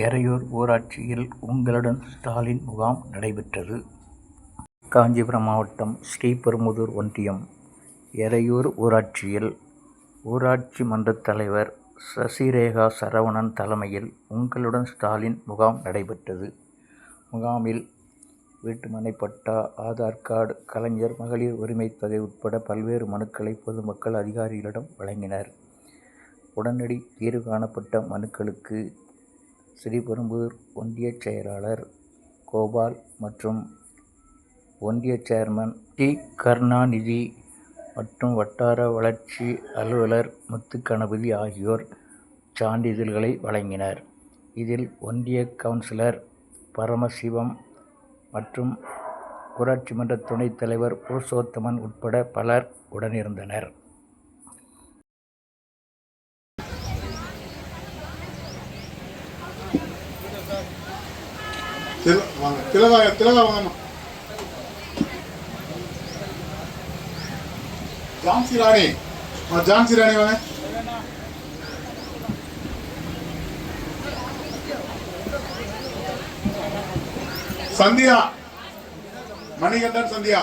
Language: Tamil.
எறையூர் ஊராட்சியில் உங்களுடன் ஸ்டாலின் முகாம் நடைபெற்றது. காஞ்சிபுரம் மாவட்டம் ஸ்ரீபெரும்புதூர் ஒன்றியம் எறையூர் ஊராட்சியில் ஊராட்சி மன்ற தலைவர் சசிரேகா சரவணன் தலைமையில் உங்களுடன் ஸ்டாலின் முகாம் நடைபெற்றது. முகாமில் வீட்டுமனை பட்டா, ஆதார் கார்டு, கலைஞர் மகளிர் உரிமைத் தொகை உட்பட பல்வேறு மனுக்களை பொதுமக்கள் அதிகாரிகளிடம் வழங்கினர். உடனடி தீர்வு காணப்பட்ட மனுக்களுக்கு ஸ்ரீபெரும்புதூர் ஒன்றிய செயலாளர் கோபால் மற்றும் ஒன்றிய சேர்மன் டி. கருணாநிதி மற்றும் வட்டார வளர்ச்சி அலுவலர் முத்துகணபதி ஆகியோர் சான்றிதழ்களை வழங்கினர். இதில் ஒன்றிய கவுன்சிலர் பரமசிவம் மற்றும் ஊராட்சி மன்ற துணைத் தலைவர் புருஷோத்தமன் உட்பட பலர் உடனிருந்தனர். ஜான்சி ராணி வாங்க. சந்தியா, மணிகண்டன் சந்தியா.